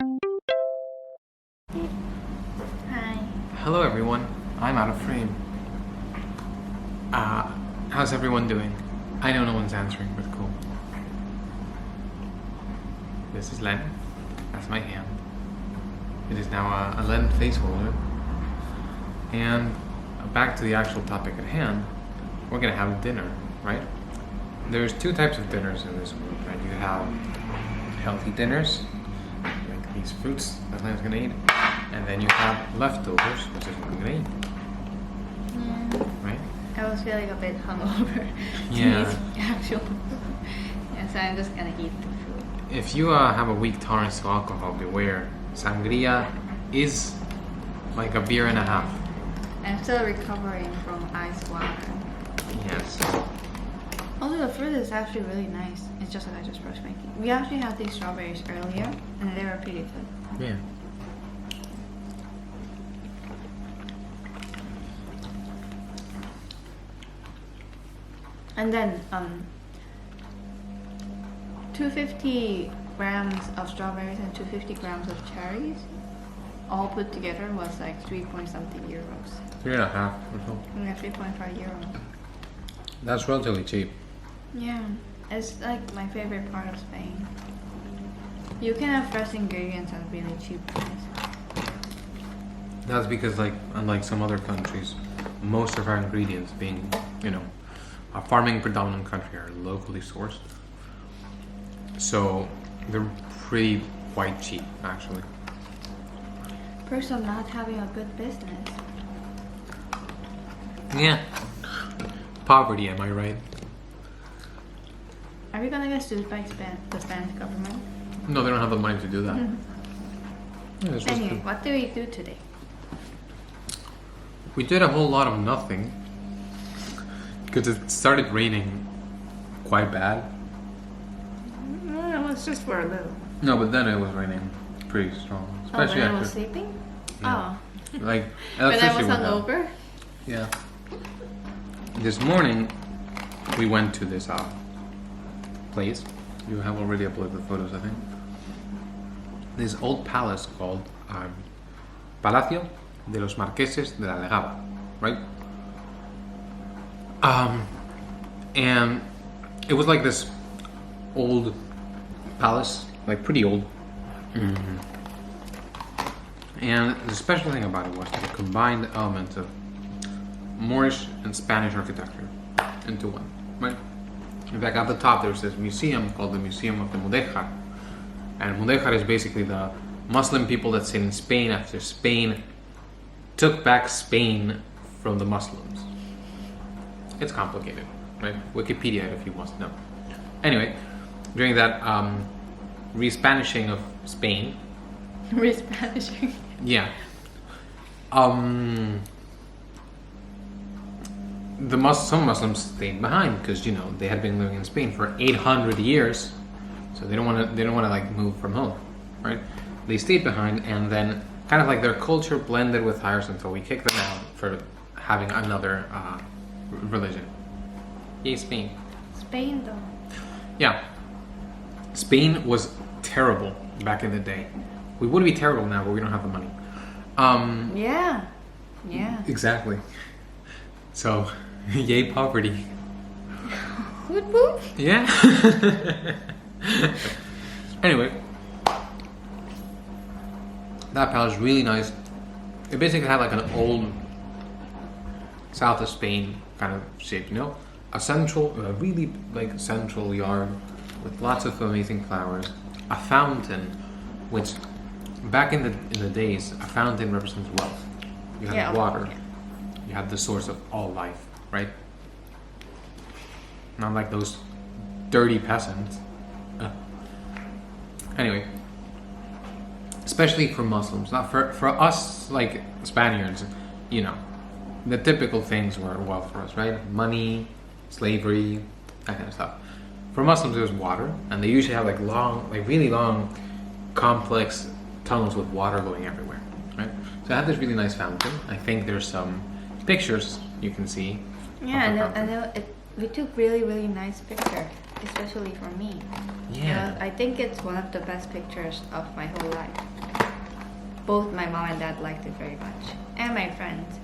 Hi. Hello everyone, I'm out of frame. How's everyone doing? I know no one's answering, but cool. This is Len. That's my hand. It is now a Len face holder. And back to the actual topic at hand, we're gonna have dinner, right? There's two types of dinners in this world, right? You have healthy dinners, like these fruits that Len's gonna eat, and then you have leftovers, which is what I'm gonna eat. Yeah. Right? I was feeling a bit hungover. Yeah. To eat actual food. Yeah, so I'm just gonna eat the food. If you have a weak tolerance to alcohol, beware. Sangria is like a beer and a half. I'm still recovering from ice water. Yes. Also, the fruit is actually really nice. It's just that I just brushed my teeth. We actually had these strawberries earlier, and they were pretty good. Yeah. And then 250 grams of strawberries and 250 grams of cherries, all put together was like 3 point something euros. 3.5 or so. Yeah, 3.5 euros. That's relatively cheap. Yeah, it's like my favorite part of Spain. You can have fresh ingredients at really cheap price. That's because, like, unlike some other countries, most of our ingredients, being, you know, a farming predominant country, are locally sourced. So they're pretty quite cheap, actually. Perks of not having a good business. Yeah. Poverty, am I right? Are we gonna get sued by the Spanish government? No, they don't have the money to do that. Yeah, it's just Anyway, good. what do we do today? We did a whole lot of nothing because it started raining quite bad. It was just for a little. No, but then it was raining pretty strong, especially when I after. was sleeping? Yeah. Oh. Like When I was electricity went out. hungover? Yeah. This morning, we went to this place. You have already uploaded the photos, I think. This old palace called Palacio de los Marqueses de la Legaba, right? And it was like this old palace, like pretty old. And the special thing about it was the combined elements of Moorish and Spanish architecture into one, right? In fact, at the top there's this museum called the Museum of the Mudéjar. And Mudéjar is basically the Muslim people that stayed in Spain after Spain took back Spain from the Muslims. It's complicated, right? Wikipedia it if you want to know. Anyway, during that re-Spanishing of Spain, Re-Spanishing. yeah. Some Muslims stayed behind because, you know, they had been living in Spain for 800 years, so they don't want to like move from home, right? They stayed behind, and then kind of like their culture blended with ours until we kicked them out for having another religion. Yay, Spain! Spain though. Yeah, Spain was terrible back in the day. We would be terrible now, but we don't have the money. Yeah. Yeah. Exactly. So, yay poverty. Woot woot. Yeah. Anyway, that palace is really nice. It basically had like an old south of Spain kind of shape, you know? A really like central yard with lots of amazing flowers. A fountain, which back in the days, a fountain represents wealth. You had water. Yeah. You had the source of all life, right? Not like those dirty peasants. Anyway, especially for Muslims, not for us like Spaniards, you know, the typical things were wealth for us, right? Money, slavery, that kind of stuff. For Muslims, it was water, and they usually have like really long, complex tunnels with water going everywhere, right? So I had this really nice fountain. I think there's some pictures you can see. Yeah, and we took really nice picture. especially for me. Yeah. You know, I think it's one of the best pictures of my whole life. Both my mom and dad liked it very much, and my friends.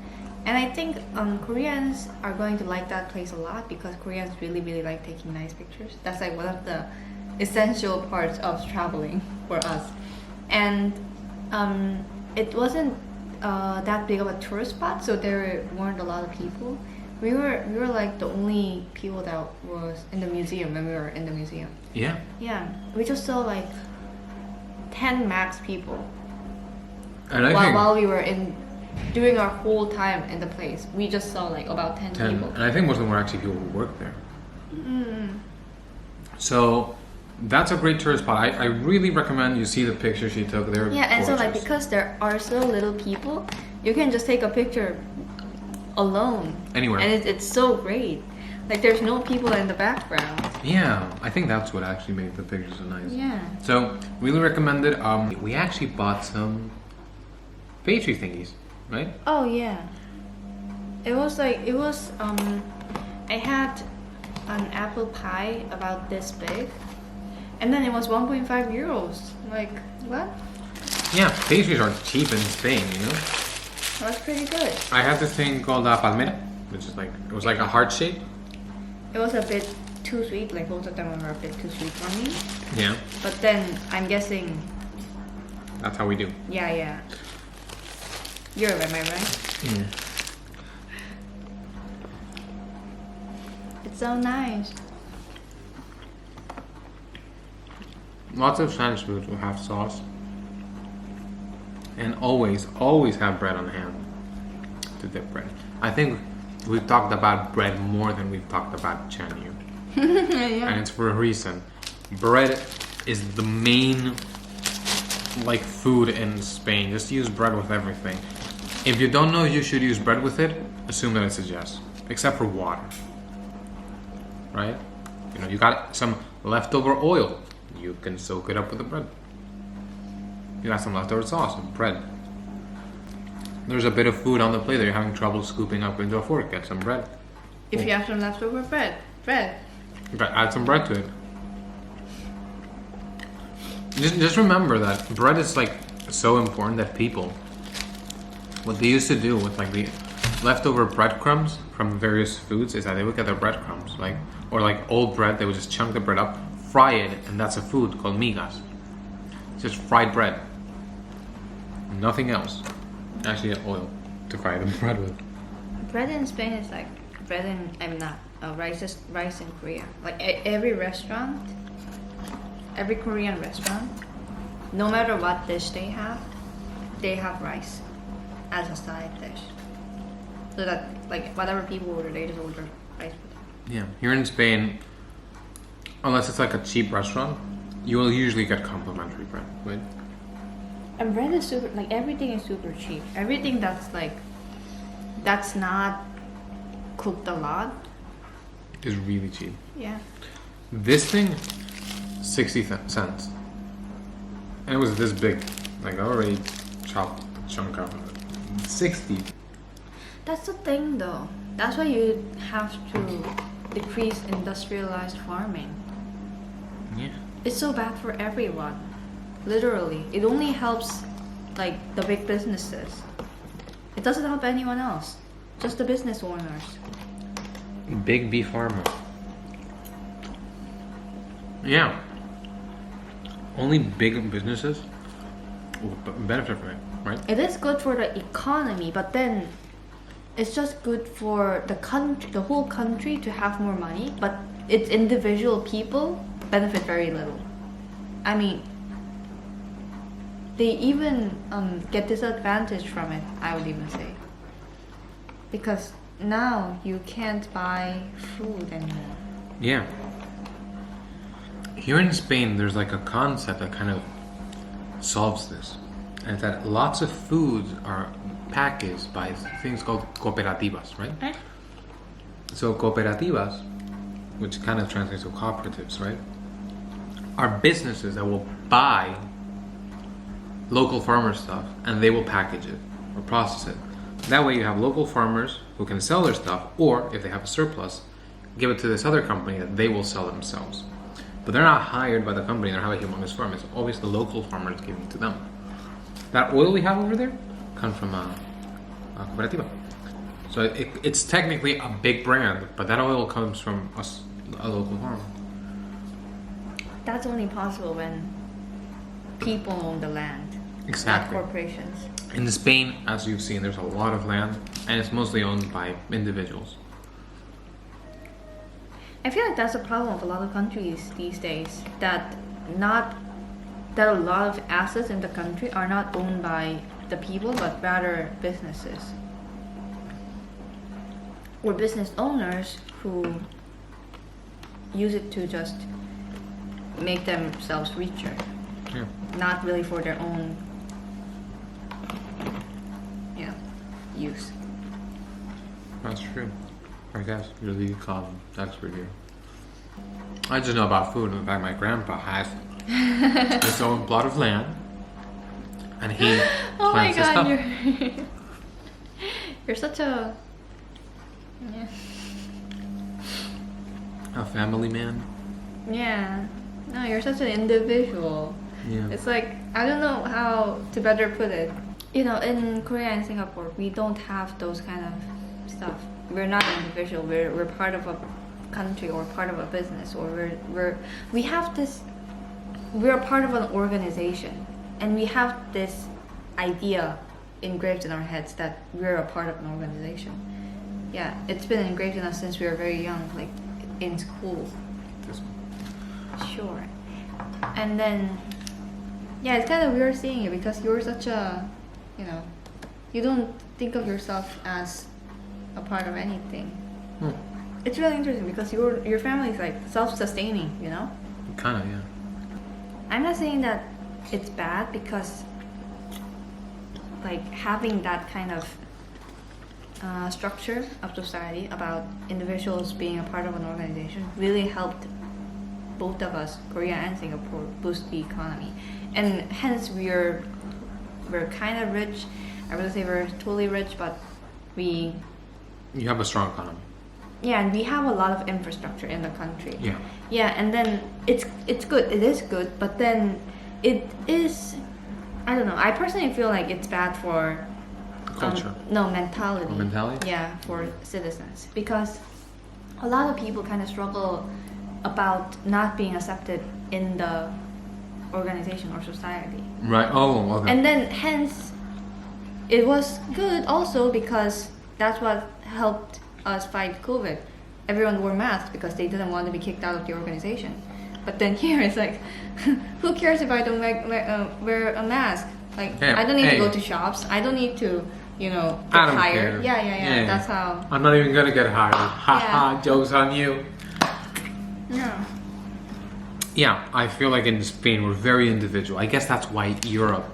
And I think Koreans are going to like that place a lot because Koreans really, really like taking nice pictures. That's like one of the essential parts of traveling for us. And it wasn't that big of a tourist spot, so there weren't a lot of people. We were like the only people that was in the museum when we were in the museum. Yeah. Yeah, we just saw like 10 max people. And I think While we were during our whole time in the place, we just saw like about 10 people. And I think most of them were actually people who work there. Mm. So that's a great tourist spot. I really recommend you see the pictures she took. They're Yeah, and so like gorgeous. because there are so little people, you can just take a picture alone. Anywhere. And it's so great. Like there's no people in the background. Yeah, I think that's what actually made the pictures so nice. Yeah. So really recommend it. We actually bought some pastry thingies, right? Oh yeah. I had an apple pie about this big, and then it was 1.5 euros. Like what? Yeah, pastries are cheap in Spain, you know. That's pretty good. I had this thing called palmera, which is like it was like a heart shape. It was a bit too sweet. Like both of them were a bit too sweet for me. Yeah, But then I'm guessing, that's how we do. yeah. You're am I right? Mm. It's so nice. Lots of Spanish food will have sauce, and always have bread on hand to dip bread. I think we've talked about bread more than we've talked about chanyu, Yeah. and it's for a reason. Bread is the main like food in Spain. Just use bread with everything. If you don't know you should use bread with it, assume that it's a yes, except for water. Right? You know, you got some leftover oil. You can soak it up with the bread. You got some leftover sauce and bread. There's a bit of food on the plate that you're having trouble scooping up into a fork. Get some bread. If you have some leftover bread. You gotta add some bread to it. Just remember that bread is like so important that people, what they used to do with like the leftover breadcrumbs from various foods is that they would get their breadcrumbs, like or like old bread, they would just chunk the bread up, fry it, and that's a food called migas. It's just fried bread. Nothing else. Actually, oil to fry the bread with. Bread in Spain is like bread in rice in Korea. Like every restaurant, every Korean restaurant, no matter what dish they have rice as a side dish. So that like whatever people order, they just order rice with it. Yeah, here in Spain, unless it's like a cheap restaurant, you will usually get complimentary bread, right? And bread is super, like everything is super cheap. Everything that's not cooked a lot. Is really cheap. Yeah. This thing, 60 cents. And it was this big. Like I already chopped a chunk out of it. 60. That's the thing though. That's why you have to decrease industrialized farming. Yeah. It's so bad for everyone. Literally. It only helps like the big businesses. It doesn't help anyone else. Just the business owners. Big beef farmer. Yeah. Only big businesses will benefit from it, right? It is good for the economy, but then it's just good for the country, the whole country to have more money, but its individual people benefit very little. I mean, they even get disadvantaged from it, I would even say. Because now you can't buy food anymore. Yeah. Here in Spain, there's like a concept that kind of solves this. And it's that lots of foods are packaged by things called cooperativas, right? Eh? So cooperativas, which kind of translates to cooperatives, right? Are businesses that will buy local farmer stuff and they will package it or process it. That way you have local farmers who can sell their stuff, or if they have a surplus, give it to this other company that they will sell themselves. but they're not hired by the company. They have a humongous farm. It's always the local farmers giving to them. That oil we have over there comes from a cooperativa. So it's technically a big brand, but that oil comes from a local farm. That's only possible when people own the land, Exactly. not corporations. In Spain, as you've seen, there's a lot of land, and it's mostly owned by individuals. I feel like that's a problem of a lot of countries these days, that a lot of assets in the country are not owned by the people, but rather businesses or business owners who use it to just make themselves richer, Yeah, not really for their own, use. that's true. I guess you're the econ expert here. I just know about food. In fact, my grandpa has his own plot of land, and he Oh my plants his god, stuff. you're such a A family man. yeah. No, you're such an individual. Yeah. It's like, I don't know how to better put it. In Korea and Singapore, we don't have those kind of stuff. We're not individual. We're part of a country or part of a business, or we have this. We're part of an organization, and we have this idea engraved in our heads that we're a part of an organization. Yeah, it's been engraved in us since we were very young, like in school. This one. Sure. And then, yeah, it's kind of weird seeing it because you're such a, you don't think of yourself as a part of anything. Hmm. It's really interesting because your family is like self-sustaining, Kind of, yeah. I'm not saying that it's bad because like having that kind of structure of society about individuals being a part of an organization really helped both of us, Korea and Singapore, boost the economy, and hence we're kind of rich. I wouldn't say we're totally rich, but You have a strong economy. and we have a lot of infrastructure in the country. Yeah. Yeah, and then it's good. It is good, but then it is. I don't know. I personally feel like it's bad for Culture. mentality. Or mentality? Yeah, for citizens, because a lot of people kind of struggle about not being accepted in the organization or society. Right. Oh, okay. And then hence it was good also because that's what helped us fight COVID. Everyone wore masks because they didn't want to be kicked out of the organization. But then here it's like, who cares if I don't wear a mask? Like, Hey, I don't need hey. to go to shops. I don't need to, get I don't hired. care. Yeah. That's how. I'm not even gonna get hired. Ha ha. Jokes on you. No. Yeah, I feel like in Spain we're very individual. I guess that's why Europe,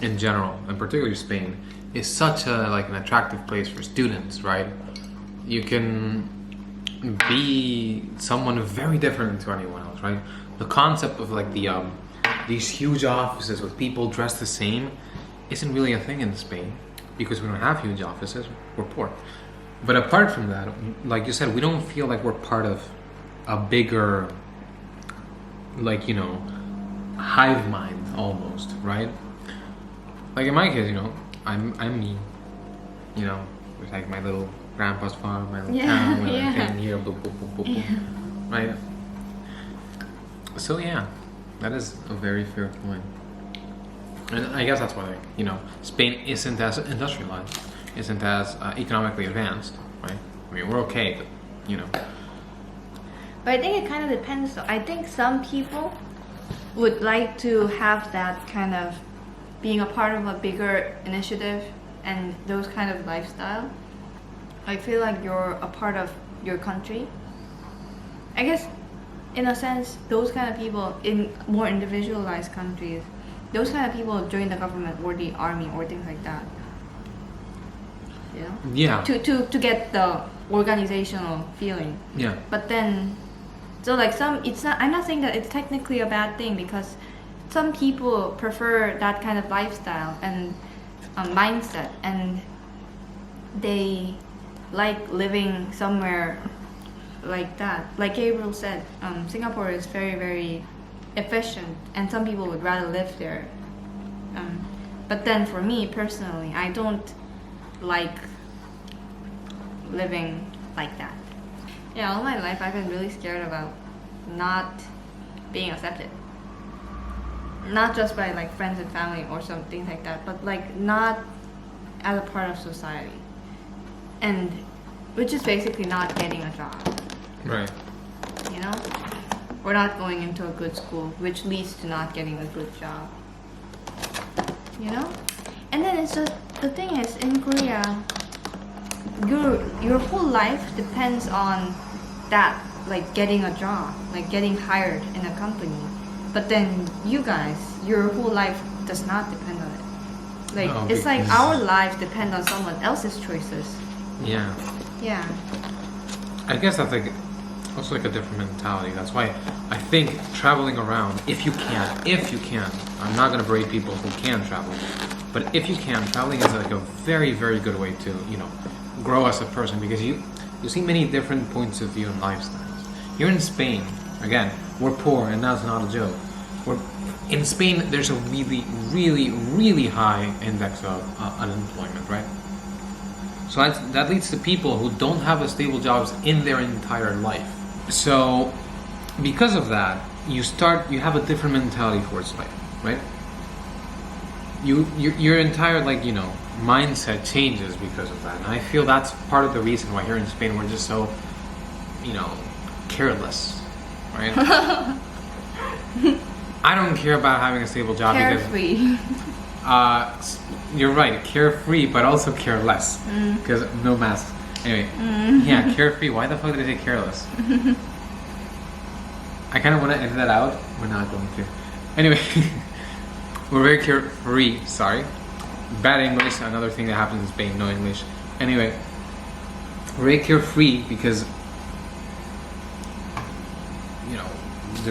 in general, and particularly Spain, is such an attractive place for students, right? You can be someone very different to anyone else, right? The concept of these huge offices with people dressed the same isn't really a thing in Spain because we don't have huge offices. We're poor. But apart from that, like you said, we don't feel like we're part of a bigger, hive mind almost, right? Like in my case, I'm me, with like my little grandpa's farm, my little town, my little thing here, boop, boop, boop, boop, boop, right? So yeah, that is a very fair point. And I guess that's why, Spain isn't as industrialized, isn't as economically advanced, right? I mean, we're okay, but, But I think it kind of depends. I think some people would like to have that kind of being a part of a bigger initiative and those kind of lifestyle. I feel like you're a part of your country. I guess, in a sense, those kind of people in more individualized countries, those kind of people join the government or the army or things like that. Yeah. To get the organizational feeling. Yeah. But then, I'm not saying that it's technically a bad thing because some people prefer that kind of lifestyle and mindset, and they like living somewhere like that. Like Gabriel said, Singapore is very, very efficient, and some people would rather live there. But then for me personally, I don't like living like that. Yeah, all my life I've been really scared about not being accepted. Not just by like friends and family or something like that, but like not as a part of society. And which is basically not getting a job. Right. You know? Or not going into a good school, which leads to not getting a good job. You know? And then it's just, the thing is, in Korea, your whole life depends on that, like getting a job, like getting hired in a company. But then you guys, your whole life does not depend on it. Like, No, it's like because- our lives depend on someone else's choices. Yeah. Yeah. I guess that's like also like a different mentality. That's why I think traveling around, if you can, I'm not gonna berate people who can travel, but if you can, traveling is like a very, very good way to, you know, grow as a person, because you see many different points of view and lifestyles. You're in Spain, again, we're poor, and that's not a joke. In Spain, there's a really, really, really high index of unemployment, right? So that leads to people who don't have a stable jobs in their entire life. So because of that, you have a different mentality towards life, right? Your entire, like, you know, mindset changes because of that. And I feel that's part of the reason why here in Spain we're just so, you know, careless, right? I don't care about having a stable job Carefree. because you're right, carefree, but also careless because no masks. Anyway, yeah, carefree. Why the fuck did I say careless? I kind of want to edit that out. We're not going to. Anyway, we're very carefree. Sorry, bad English. Another thing that happens in Spain, no English. Anyway, we're very carefree because, you know,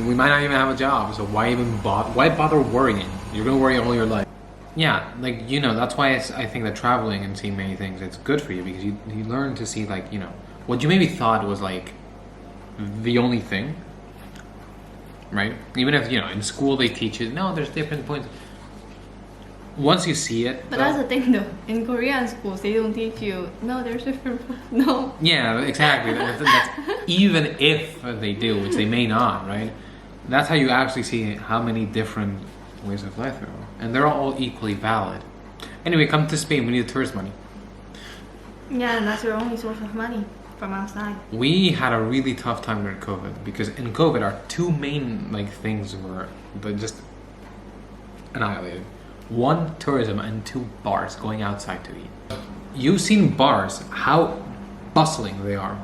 we might not even have a job. So why bother worrying? You're gonna worry all your life. Yeah, like, you know, that's why I think that traveling and seeing many things, it's good for you, because you learn to see, like, you know, what you maybe thought was like the only thing, right? Even if, you know, in school they teach you, no, there's different points. Once you see it, But that's the thing though. In Korean schools, they don't teach you, no, there's different, no. yeah, exactly. That's, even if they do, which they may not, right? That's how you actually see how many different ways of life there are, and they're all equally valid. Anyway, come to Spain. We need tourist money. Yeah, and that's your only source of money from outside. We had a really tough time during COVID, because in COVID our two main, like, things were just annihilated. One, tourism, and two, bars, going outside to eat. You've seen bars, how bustling they are,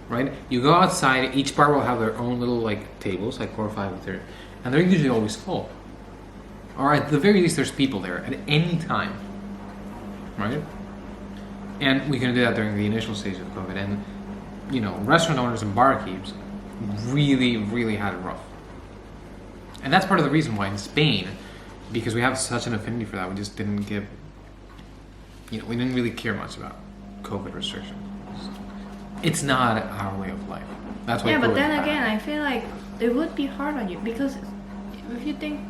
right? You go outside, each bar will have their own little, like, tables, like 4 or 5 there, and they're usually always full. Or at the very least, there's people there at any time, right? And we couldn't do that during the initial stage of COVID. And, you know, restaurant owners and barkeeps really, really had it rough. And that's part of the reason why in Spain, because we have such an affinity for that, we just didn't give, you know, we didn't really care much about COVID restrictions. It's not our way of life. That's why. Yeah, but COVID then is again, bad. I feel like it would be hard on you, because if you think,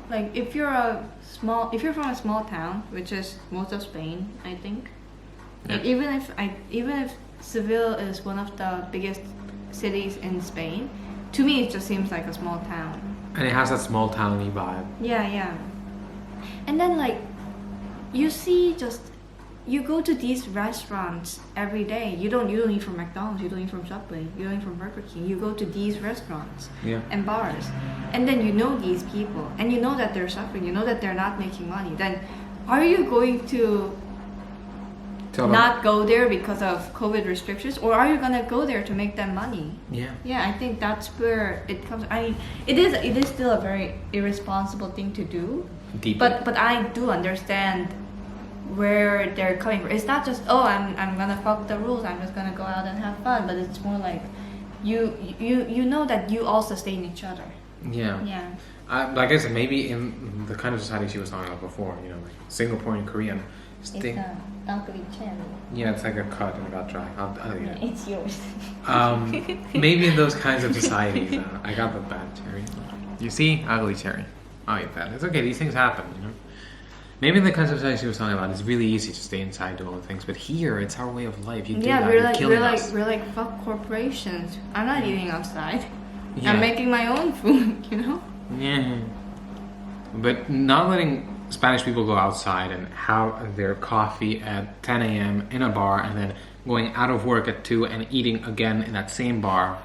like, if you're from a small town, which is most of Spain, I think. Like, Yeah. even if Seville is one of the biggest cities in Spain, to me it just seems like a small town. And it has that small towny vibe. Yeah, yeah. And then, like, you go to these restaurants every day. You don't eat from McDonald's, you don't eat from Subway, you don't eat from Burger King. You go to these restaurants Yeah. and bars. And then you know these people, and you know that they're suffering, you know that they're not making money. Then are you going to Tell them. not go there because of COVID restrictions, or are you gonna go there to make them money? Yeah. Yeah, I think that's where it comes. I mean, it is still a very irresponsible thing to do. Deep. But I do understand where they're coming from. It's not just, oh, I'm gonna fuck the rules, I'm just gonna go out and have fun. But it's more like you know that you all sustain each other. Yeah. Yeah. Like I said, maybe in the kind of society she was talking about before, you know, like Singaporean, Korean. It's an ugly cherry. Yeah, it's like a cut and it got dry. I'll eat it. It's yours. Maybe in those kinds of societies, I got the bad cherry. You see, ugly cherry. I'll eat that. It's okay. These things happen, you know. Maybe in the kinds of society she was talking about, it's really easy to stay inside, do all the things. But here, it's our way of life. You do that, you're killing us. We're like fuck corporations. I'm not eating outside. Yeah. I'm making my own food. You know. Yeah. But not letting Spanish people go outside and have their coffee at 10 a.m. in a bar and then going out of work at 2 and eating again in that same bar,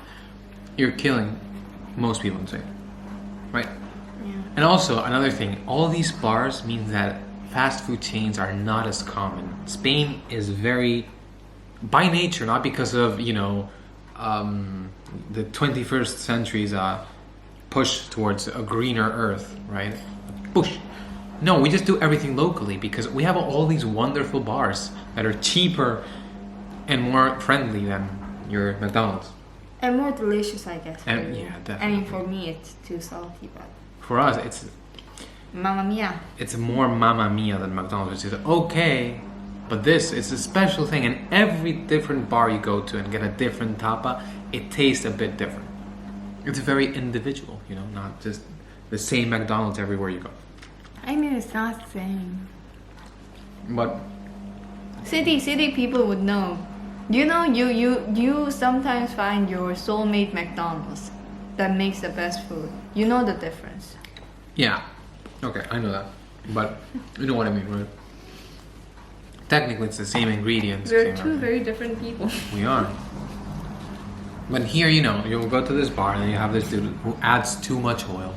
you're killing most people in Spain. Right? Yeah. And also, another thing, all these bars mean that fast food chains are not as common. Spain is very, by nature, not because of, you know, the 21st century's push towards a greener earth, right? Push. No, we just do everything locally because we have all these wonderful bars that are cheaper and more friendly than your McDonald's. And more delicious, I guess. And yeah, definitely. I mean, for me, it's too salty, but. For us, it's Mamma mia. It's more Mamma Mia than McDonald's, which is okay, but this is a special thing. And every different bar you go to and get a different tapa, it tastes a bit different. It's very individual, you know, not just the same McDonald's everywhere you go. I mean, it's not the same. But City people would know. You know, you sometimes find your soulmate McDonald's that makes the best food. You know the difference. yeah, okay, I know that. But you know what I mean, right? Technically, it's the same ingredients. We're same two everything. very different people. We are. But here, you know, you'll go to this bar and then you have this dude who adds too much oil.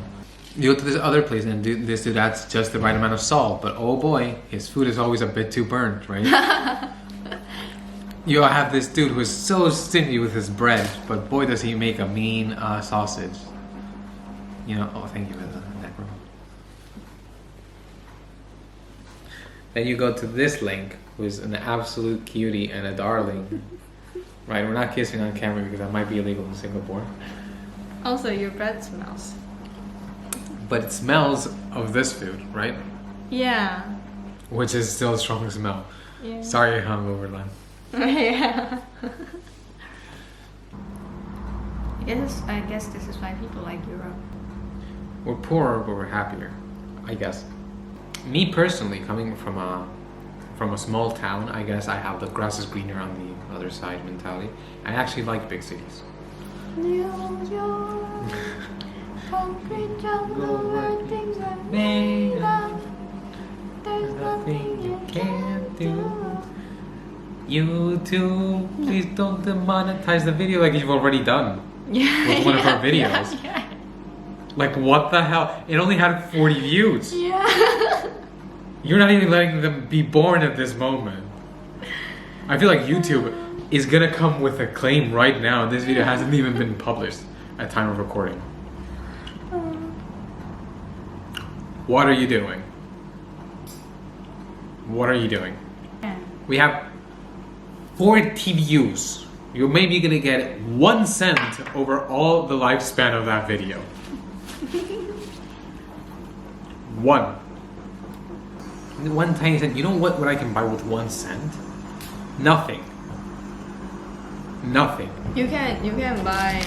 You go to this other place and this dude adds just the right amount of salt. But oh boy, his food is always a bit too burnt, right? You have this dude who is so stingy with his bread, but boy does he make a mean sausage. You know, oh thank you for the necro. Then you go to this link, who is an absolute cutie and a darling. Right, we're not kissing on camera because that might be illegal in Singapore. Also, your bread smells. But it smells of this food, right? Yeah. Which is still a strong smell. Yeah. Sorry, hungover, Len. Yeah. I guess this is why people like Europe. We're poorer, but we're happier, I guess. Me personally, coming from a small town, I guess I have the grass is greener on the other side mentality. I actually like big cities. New York, concrete jungle where things are made of. There's nothing you can't do. YouTube, please don't demonetize the video like you've already done. Yeah. With one of our videos. Yeah. Like what the hell? It only had 40 views. Yeah. You're not even letting them be born at this moment. I feel like YouTube is gonna come with a claim right now. This video hasn't even been published at time of recording. What are you doing? What are you doing? Yeah. We have 40 views. You're maybe gonna get 1 cent over all the lifespan of that video. One tiny cent. You know what I can buy with 1 cent? Nothing. Nothing. You can buy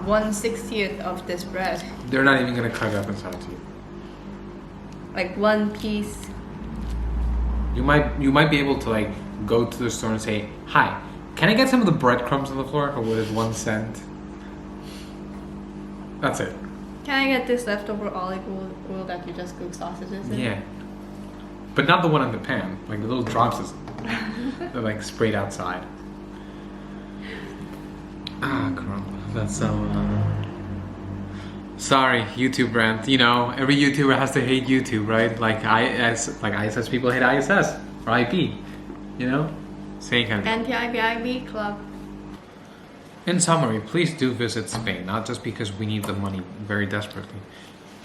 1/60th of this bread. They're not even gonna cut it up and sell it to you. Like one piece. You might be able to like go to the store and say, "Hi, can I get some of the breadcrumbs on the floor for what is 1 cent?" That's it. Can I get this leftover olive oil that you just cook sausages in? Yeah. But not the one in the pan. Like the little drops they're like sprayed outside. Ah, crumb. That's so. Sorry, YouTube rant. You know, every YouTuber has to hate YouTube, right? Like ISS people hate ISS or IP. You know, same kind of. Anti-IBIB club. In summary, please do visit Spain. Not just because we need the money very desperately,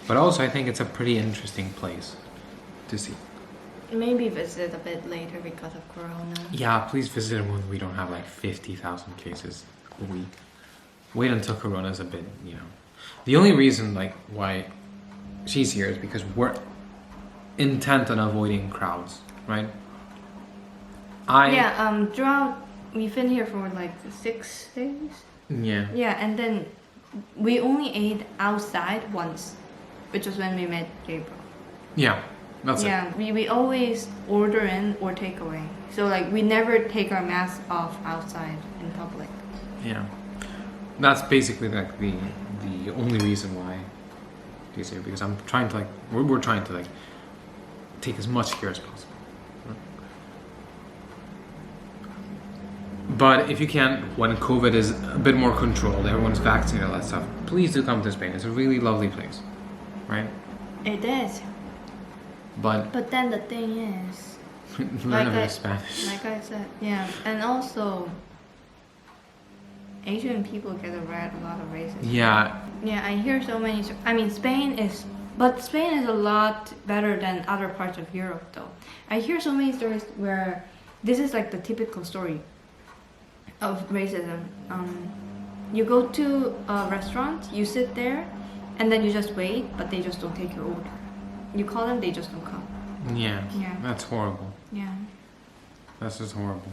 but also I think it's a pretty interesting place to see. Maybe visit a bit later because of Corona. Yeah, please visit when we don't have like 50,000 cases a week. Wait until Corona's a bit, you know. The only reason like why she's here is because we're intent on avoiding crowds, right? Throughout we've been here for like 6 days. Yeah. Yeah, and then we only ate outside once, which was when we met Gabriel. Yeah, that's it. Yeah, we always order in or take away. So like we never take our masks off outside in public. Yeah, that's basically like the only reason why he's here, because I'm trying to like we're trying to like take as much care as possible. But if you can, when COVID is a bit more controlled, everyone's vaccinated, all that stuff, please do come to Spain. It's a really lovely place, right? It is. But then the thing is, Learn a bit of Spanish. like I said, yeah, and also Asian people get a lot of racism. Yeah. Yeah, I hear so many. I mean, Spain is a lot better than other parts of Europe, though. I hear so many stories where this is like the typical story of racism. You go to a restaurant, you sit there, and then you just wait, but they just don't take your order. You call them, they just don't come. Yeah. Yeah. That's horrible. Yeah. That's just horrible.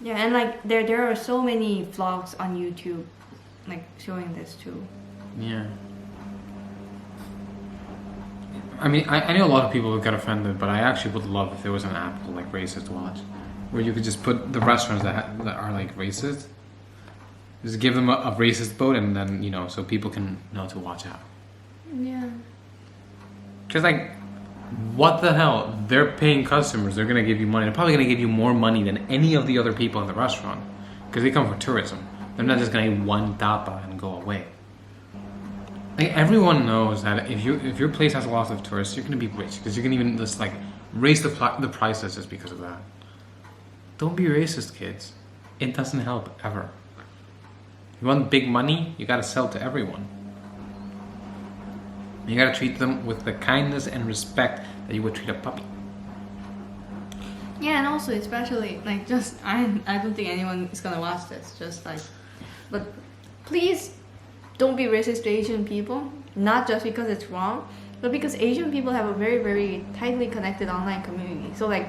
Yeah, and like there are so many vlogs on YouTube, like showing this too. Yeah. I mean, I know a lot of people would get offended, but I actually would love if there was an app called like Racist Watch, where you could just put the restaurants that are like racist, just give them a racist vote, and then so people can know to watch out. Yeah. Cause like, what the hell? They're paying customers. They're gonna give you money. They're probably gonna give you more money than any of the other people in the restaurant, because they come for tourism. They're not just gonna eat one tapa and go away. Like everyone knows that if your place has a lot of tourists, you're gonna be rich, because you can even just like raise the prices just because of that. Don't be racist, kids. It doesn't help ever. You want big money? You gotta sell to everyone. You gotta treat them with the kindness and respect that you would treat a puppy. Yeah, and also especially like just I don't think anyone is gonna watch this. Just like, but please don't be racist to Asian people. Not just because it's wrong, but because Asian people have a very, very tightly connected online community. So like,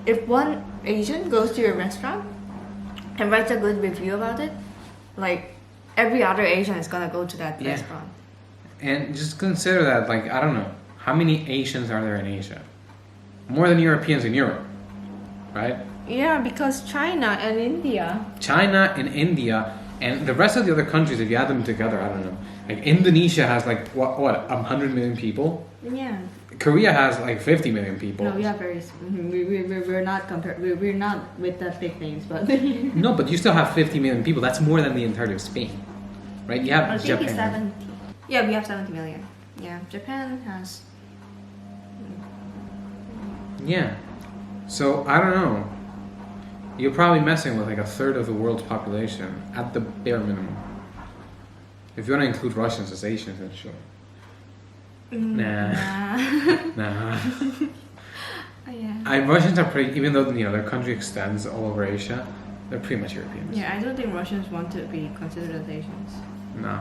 if one Asian goes to your restaurant and writes a good review about it, like every other Asian is gonna go to that restaurant. And just consider that, like, I don't know, how many Asians are there in Asia? More than Europeans in Europe, right? Yeah, because China and India, and the rest of the other countries, if you add them together, I don't know. Like Indonesia has like what 100 million people. Yeah. Korea has like 50 million people. No, we are very. We're not compared. We're not with the big names, but. No, but you still have 50 million people. That's more than the entirety of Spain, right? You have I think Japan. it's 70. Yeah, we have 70 million. Yeah, Japan has. Yeah. So I don't know. You're probably messing with like a third of the world's population at the bare minimum. If you want to include Russians as Asians, then sure. Nah. Nah. Yeah. Russians are pretty, even though their country extends all over Asia, they're pretty much Europeans. Yeah, I don't think Russians want to be considered as Asians. No.